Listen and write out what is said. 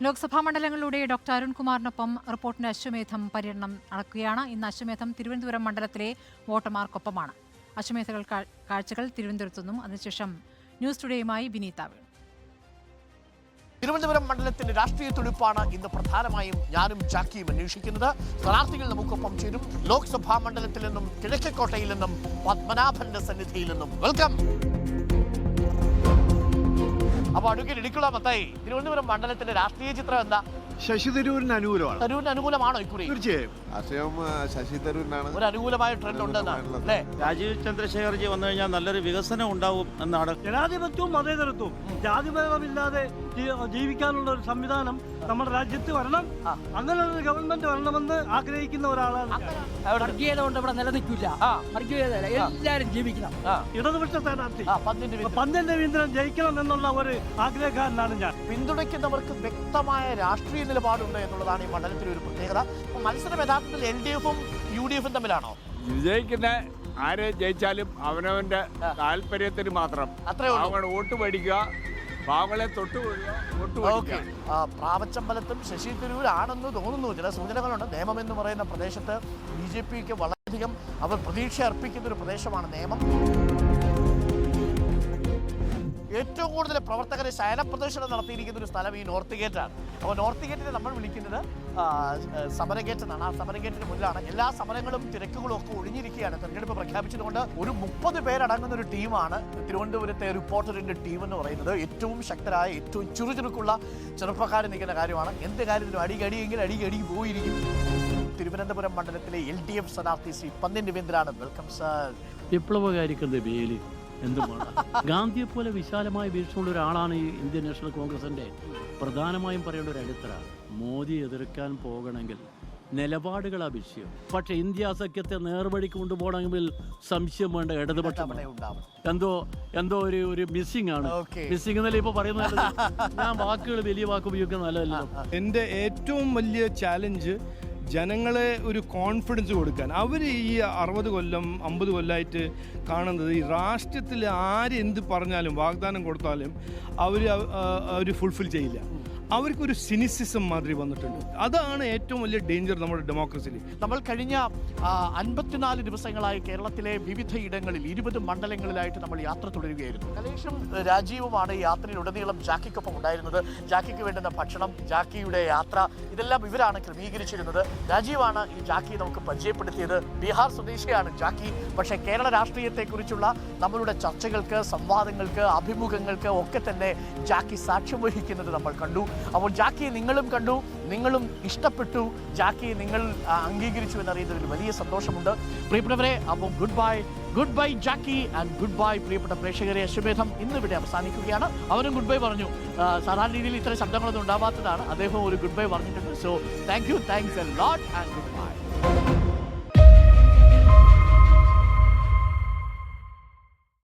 Lok Sabha മണ്ഡലങ്ങളിലൂടെ doctor അരുൺകുമാറിനൊപ്പം റിപ്പോർട്ടിന്റെ അശ്വമേധം പര്യടനം നടക്കുകയാണ്. ഇന്ന് അശ്വമേധം തിരുവനന്തപുരം മണ്ഡലത്തിലെ വോട്ടർമാർക്കൊപ്പമാണ്. അശ്വമേധ കാഴ്ചകൾ തിരുവനന്തപുരത്തു നിന്നും. അതിനുശേഷം ന്യൂസ് ടുഡേയുമായി വിനീത വേണു. തിരുവനന്തപുരം മണ്ഡലത്തിന്റെ രാഷ്ട്രീയ തുടിപ്പാണ് ഇന്ന് പ്രധാനമായും ഞാനും ജാക്കിയും അന്വേഷിക്കുന്നത്. സ്ഥാനാർത്ഥികൾ നമുക്കൊപ്പം ചേരും. ലോക്സഭാ മണ്ഡലത്തിൽ നിന്നും കിഴക്കേക്കോട്ടയിൽ നിന്നും പത്മനാഭന്റെ സന്നിധിയിൽ നിന്നും വെൽക്കം. അപ്പൊ അഡ്വക്കേറ്റ് ഇടിക്കുള്ള മത്തായി, തിരുവനന്തപുരം മണ്ഡലത്തിന്റെ രാഷ്ട്രീയ ചിത്രം എന്താ? ശശി തരൂരിന് അനുകൂലമാണ്. തരൂരിന് അനുകൂലമാണോ ഇക്കുറി? തീർച്ചയായും ശശി തരൂരിനാണ് ഒരു അനുകൂലമായ ട്രെൻഡ് ഉണ്ടെന്നാണ് അല്ലേ? രാജീവ് ചന്ദ്രശേഖർജി വന്നു കഴിഞ്ഞാൽ നല്ലൊരു വികസനം ഉണ്ടാവും എന്നാണ്. ജനാധിപത്യവും മതേതരത്വവും ജാതിഭേദമില്ലാതെ ജീവിക്കാനുള്ള ഒരു സംവിധാനം നമ്മുടെ രാജ്യത്ത് വരണം. അങ്ങനെ ഒരു ഗവൺമെന്റ് വരണമെന്ന് ആഗ്രഹിക്കുന്ന ഒരാളാണ്. വർഗീയത കൊണ്ട് ഇവിടെ നിലനിൽക്കില്ല. വർഗീയത എല്ലാവരും ജീവിക്കണം. ഇടതുപക്ഷ സ്ഥാനാർത്ഥി പന്ന്യൻ രവീന്ദ്രൻ ജയിക്കണം എന്നുള്ള ഒരു ആഗ്രഹക്കാരനാണ് ഞാൻ. പിന്തുണയ്ക്കുന്നവർക്ക് വ്യക്തമായ രാഷ്ട്രീയ നിലപാടുണ്ട് എന്നുള്ളതാണ് ഈ മണ്ഡലത്തിലെ ഒരു പ്രത്യേകത. മത്സരം യഥാർത്ഥത്തിൽ LDF-ഉം UDF-ഉം തമ്മിലാണോ? വിജയിക്കുന്ന ആരെ ജയിച്ചാലും അവനവന്റെ താല്പര്യത്തിന് മാത്രം അത്രേ ഉള്ളൂ. വോട്ട് മേടിക്കുക, പാവങ്ങളെ പ്രാവച്ചമ്പലത്തും ശശി തരൂരാണെന്ന് തോന്നുന്നു. ചില സൂചനകളുണ്ട്. നേമം എന്ന് പറയുന്ന പ്രദേശത്ത് BJPക്ക് വളരെയധികം അവർ പ്രതീക്ഷ അർപ്പിക്കുന്ന ഒരു പ്രദേശമാണ് നേമം. ഏറ്റവും കൂടുതൽ പ്രവർത്തകരെ ശയനപ്രദർശനം നടത്തിയിരിക്കുന്ന ഒരു സ്ഥലം ഈ നോർത്ത് ഗേറ്റാണ്. അപ്പോൾ നോർത്ത് ഗേറ്റിനെ നമ്മൾ വിളിക്കുന്നത് സമരഗേറ്റ് എന്നാണ്. ആ സമരഗേറ്റിന് മുന്നിലാണ്. എല്ലാ സമരങ്ങളും തിരക്കുകളും ഒക്കെ ഒഴിഞ്ഞിരിക്കുകയാണ്. തെരഞ്ഞെടുപ്പ് പ്രഖ്യാപിച്ചതുകൊണ്ട് ഒരു 30 പേരടങ്ങുന്ന ഒരു ടീമാണ് തിരുവനന്തപുരത്തെ റിപ്പോർട്ടറിന്റെ ടീം എന്ന് പറയുന്നത്. ഏറ്റവും ശക്തരായ, ഏറ്റവും ചുറുചുറുക്കുള്ള ചെറുപ്പക്കാർ നിൽക്കുന്ന കാര്യമാണ്. എന്ത് കാര്യത്തിലും അടികടിയെങ്കിൽ അടികടി പോയിരിക്കും. തിരുവനന്തപുരം മണ്ഡലത്തിലെ LDF സ്ഥാനാർത്ഥി ശ്രീ പന്ന്യൻ രവീന്ദ്രനാണ്. Welcome sir. വിപ്ലവകാരികളുടെ വേലി എന്തുമാണ്? ഗാന്ധിയെ പോലെ വിശാലമായ വീക്ഷണമുള്ള ഒരാളാണ് ഈ ഇന്ത്യൻ നാഷണൽ കോൺഗ്രസിന്റെ പ്രധാനമായും പറയേണ്ട ഒരു അടിത്തറ. മോദി എതിർക്കാൻ പോകണമെങ്കിൽ നിലപാടുകളാ വിഷയം. പക്ഷെ ഇന്ത്യ സഖ്യത്തെ നേർവഴിക്ക് കൊണ്ടുപോകണമെങ്കിൽ സംശയം വേണ്ട ഇടതുപക്ഷം. എന്തോ ഒരു മിസ്സിംഗ് ആണ്. മിസ്സിംഗ് എന്നല്ലേ ഇപ്പൊ പറയുന്നത്. ഞാൻ വാക്കുകൾ വലിയ വാക്ക് ഉപയോഗിക്കുന്നത് നല്ലതല്ലോ. എൻ്റെ ഏറ്റവും വലിയ ചാലഞ്ച് ജനങ്ങളെ ഒരു കോൺഫിഡൻസ് കൊടുക്കാൻ. അവർ ഈ 60 കൊല്ലം 50 കൊല്ലമായിട്ട് കാണുന്നത് ഈ രാഷ്ട്രീയത്തിൽ ആര് എന്ത് പറഞ്ഞാലും വാഗ്ദാനം കൊടുത്താലും അവർ ഫുൾഫിൽ ചെയ്യില്ല. അവർക്കൊരു സിനിസിസം മാതിരി വന്നിട്ടുണ്ട്. അതാണ് ഏറ്റവും വലിയ ഡേഞ്ചർ നമ്മുടെ ഡെമോക്രസിയിൽ. നമ്മൾ കഴിഞ്ഞ 54 ദിവസങ്ങളായി കേരളത്തിലെ വിവിധ ഇടങ്ങളിൽ 20 മണ്ഡലങ്ങളിലായിട്ട് നമ്മൾ യാത്ര തുടരുകയായിരുന്നു. കലേഷും രാജീവുമാണ് ഈ യാത്രയിലുടനീളം ജാക്കിക്കൊപ്പം ഉണ്ടായിരുന്നത്. ജാക്കിക്ക് വേണ്ടുന്ന ഭക്ഷണം, ജാക്കിയുടെ യാത്ര, ഇതെല്ലാം ഇവരാണ് ക്രമീകരിച്ചിരുന്നത്. രാജീവാണ് ഈ ജാക്കി നമുക്ക് പരിചയപ്പെടുത്തിയത്. ബീഹാർ സ്വദേശിയാണ് ജാക്കി. പക്ഷേ കേരള രാഷ്ട്രീയത്തെക്കുറിച്ചുള്ള നമ്മളുടെ ചർച്ചകൾക്ക്, സംവാദങ്ങൾക്ക്, അഭിമുഖങ്ങൾക്ക് ഒക്കെ തന്നെ ജാക്കി സാക്ഷ്യം വഹിക്കുന്നത് നമ്മൾ കണ്ടു. അപ്പോൾ ജാക്കിയെ നിങ്ങളും കണ്ടു, നിങ്ങളും ഇഷ്ടപ്പെട്ടു, ജാക്കിയെ നിങ്ങൾ അംഗീകരിച്ചു എന്നറിയുന്നതിൽ വലിയ സന്തോഷമുണ്ട്. പ്രിയപ്പെട്ടവരെ, അപ്പോൾ good bye Jackie and good bye പ്രിയപ്പെട്ട പ്രേക്ഷകരെ. അശ്വമേധം ഇന്നിവിടെ അവസാനിക്കുകയാണ്. അവനും ഗുഡ് ബൈ പറഞ്ഞു. സാധാരണ രീതിയിൽ ഇത്തരം ശബ്ദങ്ങളൊന്നും ഉണ്ടാവാത്തതാണ്. അദ്ദേഹം ഒരു ഗുഡ് ബൈ പറഞ്ഞിട്ടുണ്ട്. So thanks a lot and good by.